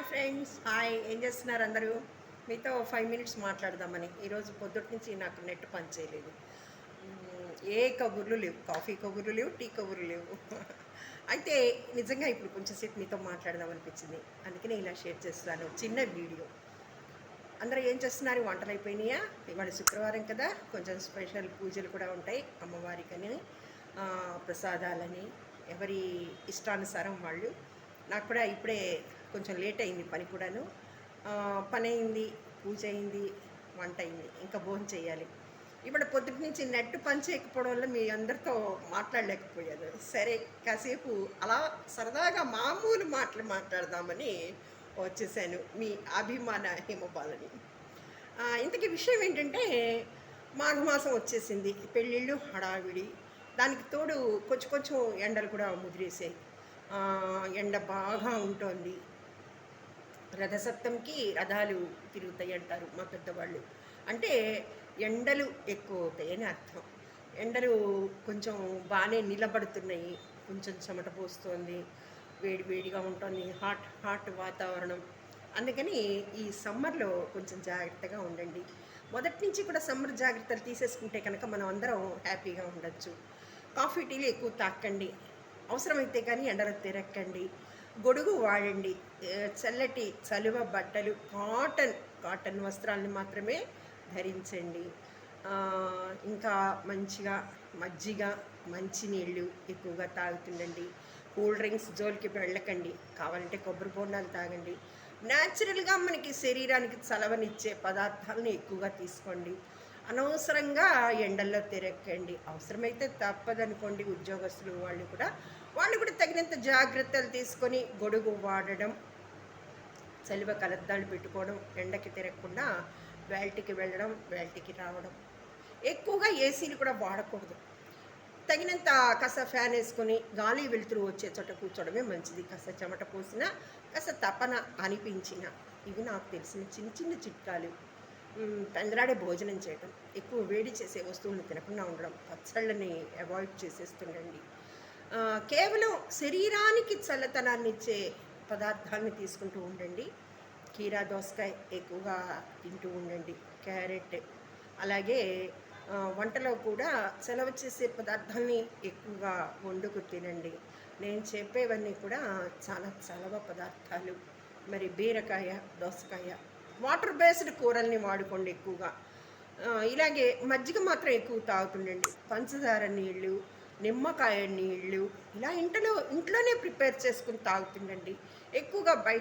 Friends, hi. ఏం చేస్తున్నారు అందరూ? మీతో 5 మినిట్స్ మాట్లాడదామని. ఈరోజు పొద్దుటి నుంచి నాకు నెట్ పని చేయలేదు. ఏ కబుర్లు లేవు, కాఫీ కబుర్లు లేవు, టీ కబుర్లు లేవు. అయితే నిజంగా ఇప్పుడు కొంచెం సేపు మీతో మాట్లాడదాం అనిపించింది. అందుకనే ఇలా షేర్ చేస్తాను చిన్న వీడియో. అందరూ ఏం చేస్తున్నారు? వంటలు అయిపోయినాయా? ఇవాళ శుక్రవారం కదా, కొంచెం స్పెషల్ పూజలు కూడా ఉంటాయి అమ్మవారికని, ప్రసాదాలని, ఎవరి ఇష్టానుసారం వాళ్ళు. నాకు కూడా ఇప్పుడే కొంచెం లేట్ అయింది పని కూడాను. పని అయింది, పూజ అయింది, వంట అయింది, ఇంకా భోజనం చేయాలి. ఇప్పుడు పొద్దుటి నుంచి నెట్ పని చేయకపోవడం వల్ల మీ అందరితో మాట్లాడలేకపోయాను. సరే, కాసేపు అలా సరదాగా మామూలు మాటలు మాట్లాడదామని వచ్చేసాను, మీ అభిమాన హిమబాలని. ఇంతకీ విషయం ఏంటంటే, మాఘమాసం వచ్చేసింది, పెళ్ళిళ్ళు హడావిడి. దానికి తోడు కొంచెం కొంచెం ఎండలు కూడా ముదిరేసాయి. ఎండ బాగా ఉంటుంది. రథసప్తమికి రథాలు తిరుగుతాయి అంటారు మా పెద్దవాళ్ళు. అంటే ఎండలు ఎక్కువ అవుతాయని అర్థం. ఎండలు కొంచెం బాగానే నిలబడుతున్నాయి, కొంచెం చెమట పోస్తుంది, వేడి వేడిగా ఉంటుంది, హాట్ హాట్ వాతావరణం. అందుకని ఈ సమ్మర్లో కొంచెం జాగ్రత్తగా ఉండండి. మొదటి నుంచి కూడా సమ్మర్ జాగ్రత్తలు తీసేసుకుంటే కనుక మనం అందరం హ్యాపీగా ఉండొచ్చు. కాఫీ టీలు ఎక్కువ తాకండి, అవసరమైతే కానీ ఎండలో తిరక్కండి, గొడుగు వాడండి, చల్లటి చలువ బట్టలు, కాటన్ వస్త్రాలను మాత్రమే ధరించండి. ఇంకా మంచిగా మజ్జిగ, మంచినీళ్ళు ఎక్కువగా తాగుతుండండి. కూల్ డ్రింక్స్ జోలికి వెళ్ళకండి. కావాలంటే కొబ్బరి బొండాలు తాగండి. న్యాచురల్గా మనకి శరీరానికి చలవనిచ్చే పదార్థాలను ఎక్కువగా తీసుకోండి. అనవసరంగా ఎండల్లో తిరగకండి. అవసరమైతే తప్పదనుకోండి, ఉద్యోగస్తులు వాళ్ళు కూడా తగినంత జాగ్రత్తలు తీసుకొని గొడుగు వాడడం, చలివ కలద్దాలు పెట్టుకోవడం, ఎండకి తిరగకుండా వేల్టికి వెళ్ళడం, వేల్టికి రావడం. ఎక్కువగా ఏసీలు కూడా వాడకూడదు. తగినంత కాస్త ఫ్యాన్ వేసుకొని గాలి వెలుతురు వచ్చే చోట కూర్చోవడమే మంచిది. కాస్త చెమట పోసినా, కాస్త తపన అనిపించిన. ఇవి నాకు తెలిసిన చిన్న చిన్న చిట్కాలు. పెందలాడే భోజనం చేయడం, ఎక్కువ వేడి చేసే వస్తువులను తినకుండా ఉండడం, పచ్చళ్ళని అవాయిడ్ చేసేస్తుండండి. కేవలం శరీరానికి చల్లతనాన్ని ఇచ్చే పదార్థాలను తీసుకుంటూ ఉండండి. కీరా దోసకాయ ఎక్కువగా తింటూ ఉండండి, క్యారెట్. అలాగే వంటలో కూడా చలవ చేసే పదార్థాలని ఎక్కువగా వండుకు తినండి. నేను చెప్పేవన్నీ కూడా చాలా చలవ పదార్థాలు. మరి బీరకాయ, దోసకాయ, వాటర్ బేస్డ్ కూరల్ని వాడుకోండి ఎక్కువగా. ఇలాగే మజ్జిగ మాత్రం ఎక్కువ తాగుతుండండి. పంచదార నీళ్ళు, నిమ్మకాయ నీళ్ళు ఇలా ఇంట్లోనే ప్రిపేర్ చేసుకుని తాగుతుండండి. ఎక్కువగా బయట